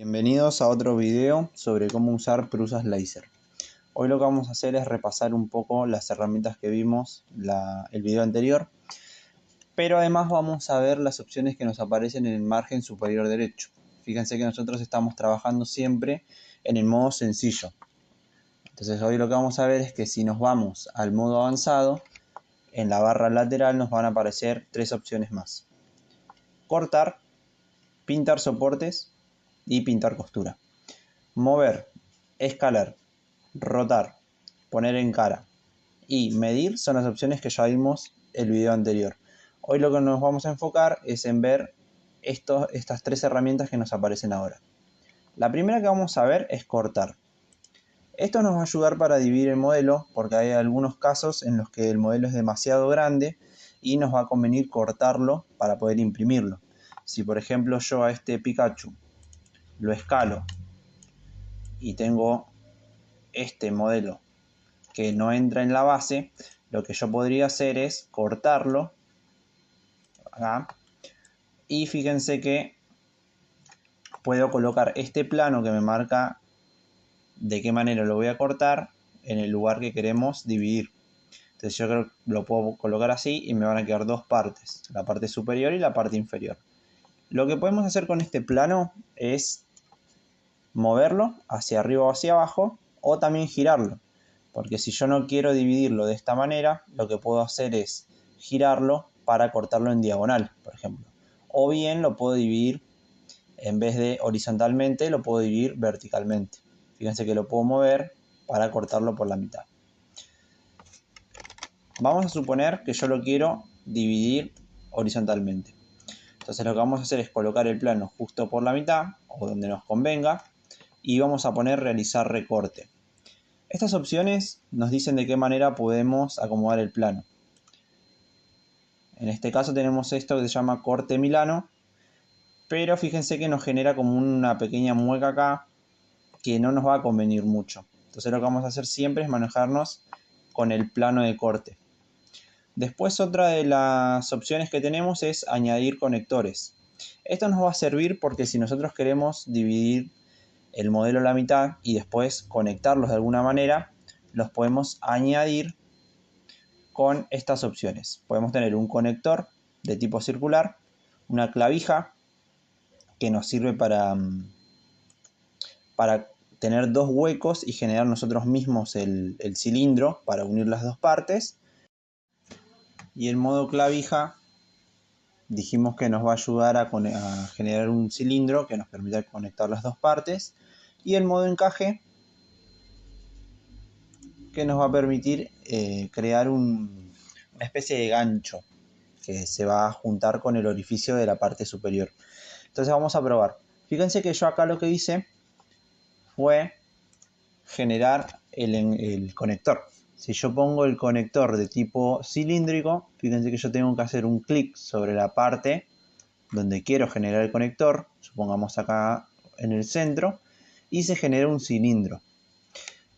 Bienvenidos a otro video sobre cómo usar prusas láser. Hoy lo que vamos a hacer es repasar un poco las herramientas que vimos el video anterior, pero además vamos a ver las opciones que nos aparecen en el margen superior derecho. Fíjense que nosotros estamos trabajando siempre en el modo sencillo. Entonces hoy lo que vamos a ver es que si nos vamos al modo avanzado, en la barra lateral nos van a aparecer tres opciones más: cortar, pintar soportes y pintar costura. Mover, escalar, rotar, poner en cara y medir son las opciones que ya vimos el video anterior. Hoy lo que nos vamos a enfocar es en ver estas tres herramientas que nos aparecen ahora. La primera que vamos a ver es cortar. Esto nos va a ayudar para dividir el modelo, porque hay algunos casos en los que el modelo es demasiado grande y nos va a convenir cortarlo para poder imprimirlo. Si por ejemplo yo a este Pikachu lo escalo y tengo este modelo que no entra en la base, lo que yo podría hacer es cortarlo acá, y fíjense que puedo colocar este plano que me marca de qué manera lo voy a cortar en el lugar que queremos dividir. Entonces yo creo que lo puedo colocar así y me van a quedar dos partes, la parte superior y la parte inferior. Lo que podemos hacer con este plano es moverlo hacia arriba o hacia abajo, o también girarlo, porque si yo no quiero dividirlo de esta manera, lo que puedo hacer es girarlo para cortarlo en diagonal, por ejemplo. O bien lo puedo dividir, en vez de horizontalmente, lo puedo dividir verticalmente. Fíjense que lo puedo mover para cortarlo por la mitad. Vamos a suponer que yo lo quiero dividir horizontalmente. Entonces lo que vamos a hacer es colocar el plano justo por la mitad, o donde nos convenga, y vamos a poner realizar recorte. Estas opciones nos dicen de qué manera podemos acomodar el plano. En este caso tenemos esto que se llama corte Milano, pero fíjense que nos genera como una pequeña mueca acá que no nos va a convenir mucho. Entonces lo que vamos a hacer siempre es manejarnos con el plano de corte. Después otra de las opciones que tenemos es añadir conectores. Esto nos va a servir porque si nosotros queremos dividir el modelo a la mitad y después conectarlos de alguna manera, los podemos añadir con estas opciones. Podemos tener un conector de tipo circular, una clavija que nos sirve para tener dos huecos y generar nosotros mismos el cilindro para unir las dos partes. Y el modo clavija dijimos que nos va a ayudar a generar un cilindro que nos permita conectar las dos partes. Y el modo encaje, que nos va a permitir crear una especie de gancho que se va a juntar con el orificio de la parte superior. Entonces vamos a probar. Fíjense que yo acá lo que hice fue generar el conector. Si yo pongo el conector de tipo cilíndrico, fíjense que yo tengo que hacer un clic sobre la parte donde quiero generar el conector, supongamos acá en el centro, y se genera un cilindro.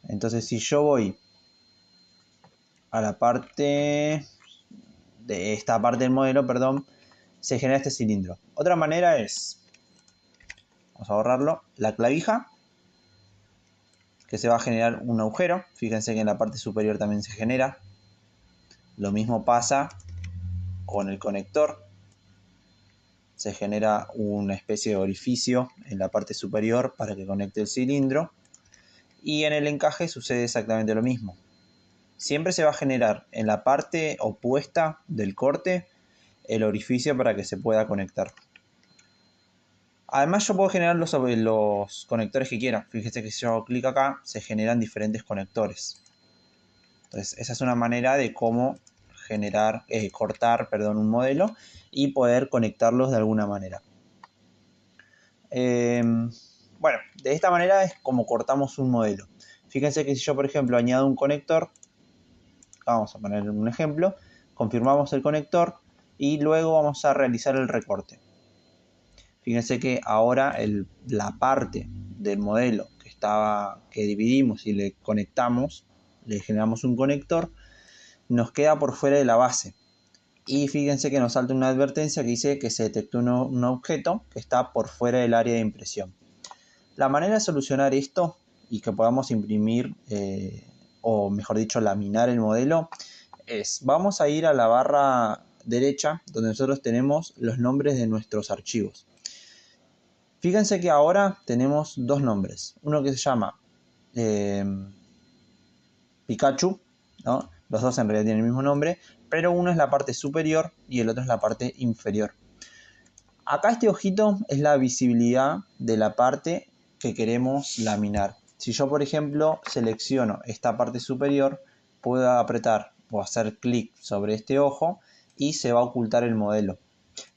Entonces si yo voy a la parte de esta parte del modelo, perdón, se genera este cilindro. Otra manera es, vamos a borrarlo, la clavija, que se va a generar un agujero. Fíjense que en la parte superior también se genera. Lo mismo pasa con el conector. Se genera una especie de orificio en la parte superior para que conecte el cilindro. Y en el encaje sucede exactamente lo mismo. Siempre se va a generar en la parte opuesta del corte el orificio para que se pueda conectar. Además yo puedo generar los conectores que quiera. Fíjense que si yo hago clic acá se generan diferentes conectores. Entonces esa es una manera de cómo cortar un modelo y poder conectarlos de alguna manera. Bueno, de esta manera es como cortamos un modelo. Fíjense que si yo por ejemplo añado un conector, vamos a poner un ejemplo, confirmamos el conector y luego vamos a realizar el recorte. Fíjense que ahora la parte del modelo que dividimos y le conectamos, le generamos un conector, nos queda por fuera de la base. Y fíjense que nos salta una advertencia que dice que se detectó un objeto que está por fuera del área de impresión. La manera de solucionar esto y que podamos imprimir, o mejor dicho, laminar el modelo, es, vamos a ir a la barra derecha donde nosotros tenemos los nombres de nuestros archivos. Fíjense que ahora tenemos dos nombres, uno que se llama Pikachu, ¿no? Los dos en realidad tienen el mismo nombre, pero uno es la parte superior y el otro es la parte inferior. Acá este ojito es la visibilidad de la parte que queremos laminar. Si yo, por ejemplo, selecciono esta parte superior, puedo apretar o hacer clic sobre este ojo y se va a ocultar el modelo.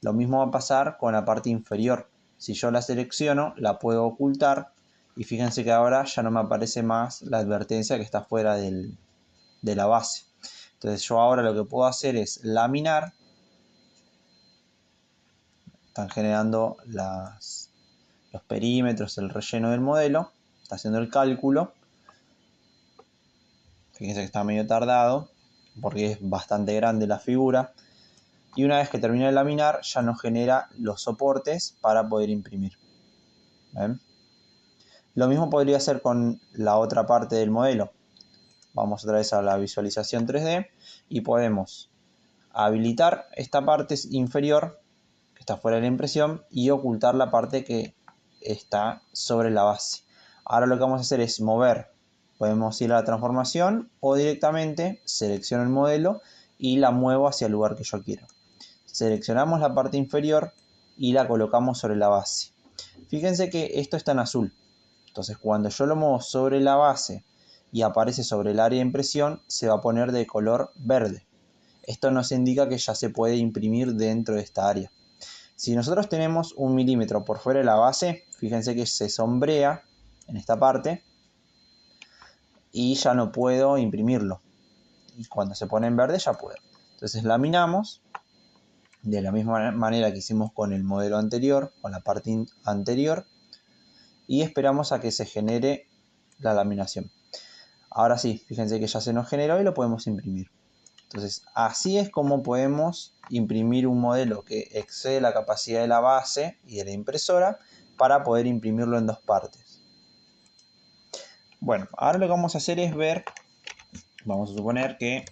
Lo mismo va a pasar con la parte inferior. Si yo la selecciono, la puedo ocultar y fíjense que ahora ya no me aparece más la advertencia que está fuera de la base. Entonces yo ahora lo que puedo hacer es laminar. Están generando los perímetros, el relleno del modelo. Está haciendo el cálculo. Fíjense que está medio tardado porque es bastante grande la figura. Y una vez que termina de laminar ya nos genera los soportes para poder imprimir. ¿Ven? Lo mismo podría hacer con la otra parte del modelo. Vamos otra vez a la visualización 3D y podemos habilitar esta parte inferior que está fuera de la impresión y ocultar la parte que está sobre la base. Ahora lo que vamos a hacer es mover. Podemos ir a la transformación o directamente selecciono el modelo y la muevo hacia el lugar que yo quiero. Seleccionamos la parte inferior y la colocamos sobre la base. Fíjense que esto está en azul. Entonces cuando yo lo muevo sobre la base y aparece sobre el área de impresión, se va a poner de color verde. Esto nos indica que ya se puede imprimir dentro de esta área. Si nosotros tenemos 1 milímetro por fuera de la base, fíjense que se sombrea en esta parte y ya no puedo imprimirlo. Y cuando se pone en verde ya puedo. Entonces laminamos de la misma manera que hicimos con el modelo anterior, con la parte anterior, y esperamos a que se genere la laminación. Ahora sí, fíjense que ya se nos generó y lo podemos imprimir. Entonces, así es como podemos imprimir un modelo que excede la capacidad de la base y de la impresora para poder imprimirlo en dos partes. Bueno, ahora lo que vamos a hacer es ver, vamos a suponer que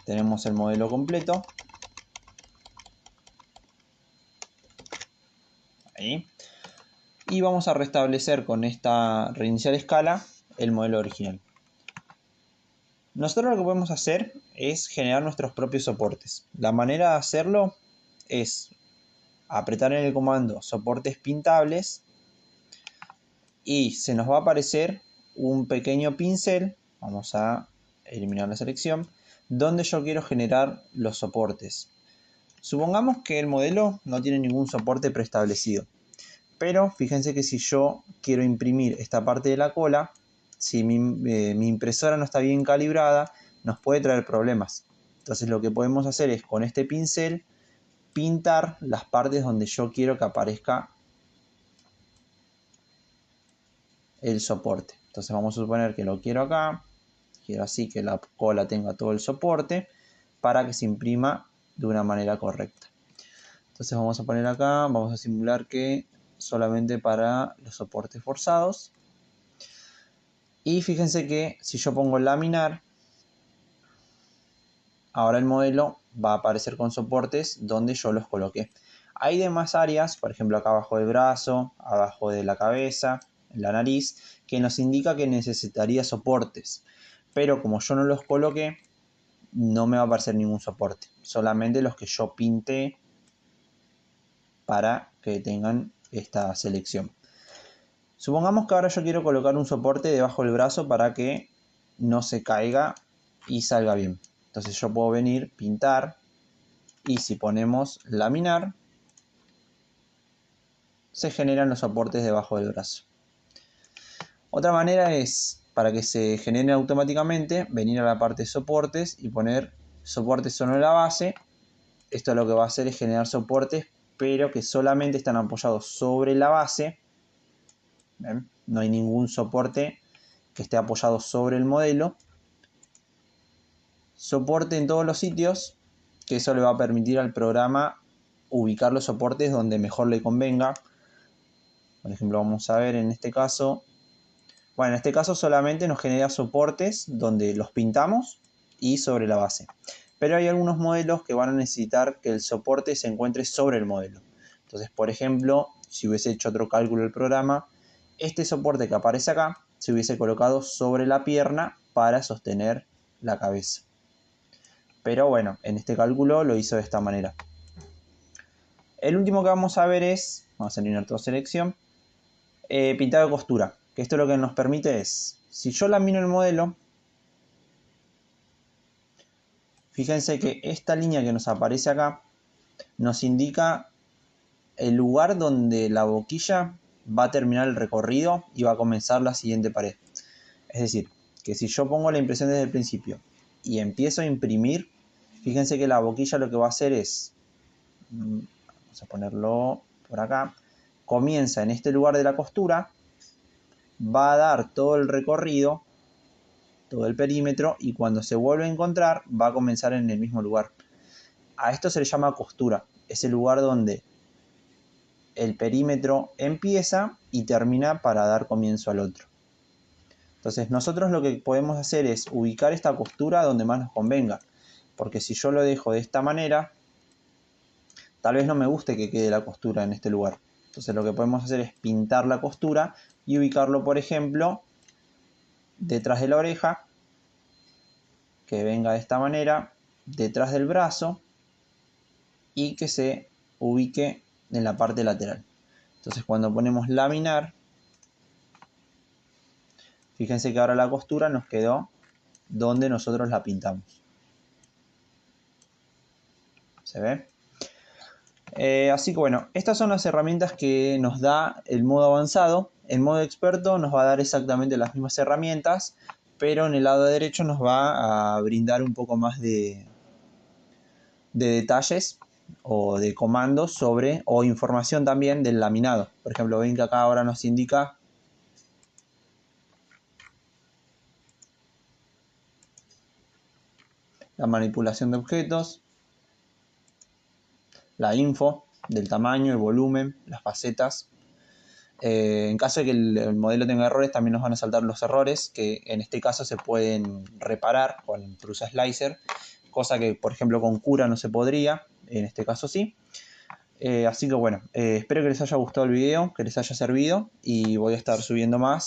tenemos el modelo completo. Ahí. Y vamos a restablecer con esta reiniciar escala el modelo original. Nosotros lo que podemos hacer es generar nuestros propios soportes. La manera de hacerlo es apretar en el comando soportes pintables y se nos va a aparecer un pequeño pincel. Vamos a eliminar la selección donde yo quiero generar los soportes. Supongamos que el modelo no tiene ningún soporte preestablecido. Pero fíjense que si yo quiero imprimir esta parte de la cola, si mi impresora no está bien calibrada, nos puede traer problemas. Entonces lo que podemos hacer es con este pincel pintar las partes donde yo quiero que aparezca el soporte. Entonces vamos a suponer que lo quiero acá, quiero así que la cola tenga todo el soporte para que se imprima de una manera correcta. Entonces vamos a poner acá, vamos a simular que solamente para los soportes forzados. Y fíjense que si yo pongo laminar, ahora el modelo va a aparecer con soportes donde yo los coloqué. Hay demás áreas, por ejemplo acá abajo del brazo, abajo de la cabeza, en la nariz, que nos indica que necesitaría soportes. Pero como yo no los coloqué, no me va a aparecer ningún soporte. Solamente los que yo pinté para que tengan esta selección. Supongamos que ahora yo quiero colocar un soporte debajo del brazo para que no se caiga y salga bien. Entonces yo puedo venir, pintar, y si ponemos laminar, se generan los soportes debajo del brazo. Otra manera es, para que se generen automáticamente, venir a la parte de soportes y poner soportes solo en la base. Esto lo que va a hacer es generar soportes, pero que solamente están apoyados sobre la base. ¿Ven? No hay ningún soporte que esté apoyado sobre el modelo. Soporte en todos los sitios, que eso le va a permitir al programa ubicar los soportes donde mejor le convenga. Por ejemplo, vamos a ver en este caso. Bueno, en este caso solamente nos genera soportes donde los pintamos y sobre la base. Pero hay algunos modelos que van a necesitar que el soporte se encuentre sobre el modelo. Entonces, por ejemplo, si hubiese hecho otro cálculo del programa, este soporte que aparece acá se hubiese colocado sobre la pierna para sostener la cabeza. Pero bueno, en este cálculo lo hizo de esta manera. El último que vamos a ver es, vamos a eliminar toda selección, pintado de costura. Que esto lo que nos permite es, si yo lamino el modelo, fíjense que esta línea que nos aparece acá nos indica el lugar donde la boquilla va a terminar el recorrido y va a comenzar la siguiente pared. Es decir, que si yo pongo la impresión desde el principio y empiezo a imprimir, fíjense que la boquilla lo que va a hacer es, vamos a ponerlo por acá, comienza en este lugar de la costura, va a dar todo el recorrido, todo el perímetro, y cuando se vuelve a encontrar va a comenzar en el mismo lugar. A esto se le llama costura, es el lugar donde el perímetro empieza y termina para dar comienzo al otro. Entonces nosotros lo que podemos hacer es ubicar esta costura donde más nos convenga, porque si yo lo dejo de esta manera, tal vez no me guste que quede la costura en este lugar. Entonces lo que podemos hacer es pintar la costura y ubicarlo, por ejemplo, detrás de la oreja, que venga de esta manera, detrás del brazo y que se ubique en la parte lateral. Entonces cuando ponemos laminar, fíjense que ahora la costura nos quedó donde nosotros la pintamos. ¿Se ve? Así que bueno, estas son las herramientas que nos da el modo avanzado. El modo experto nos va a dar exactamente las mismas herramientas, pero en el lado derecho nos va a brindar un poco más de detalles o de comandos sobre, o información también del laminado. Por ejemplo, ven que acá ahora nos indica la manipulación de objetos, la info del tamaño, el volumen, las facetas. En caso de que el modelo tenga errores, también nos van a saltar los errores, que en este caso se pueden reparar con Prusa Slicer, cosa que por ejemplo con Cura no se podría, en este caso sí. Así que bueno, espero que les haya gustado el video, que les haya servido, y voy a estar subiendo más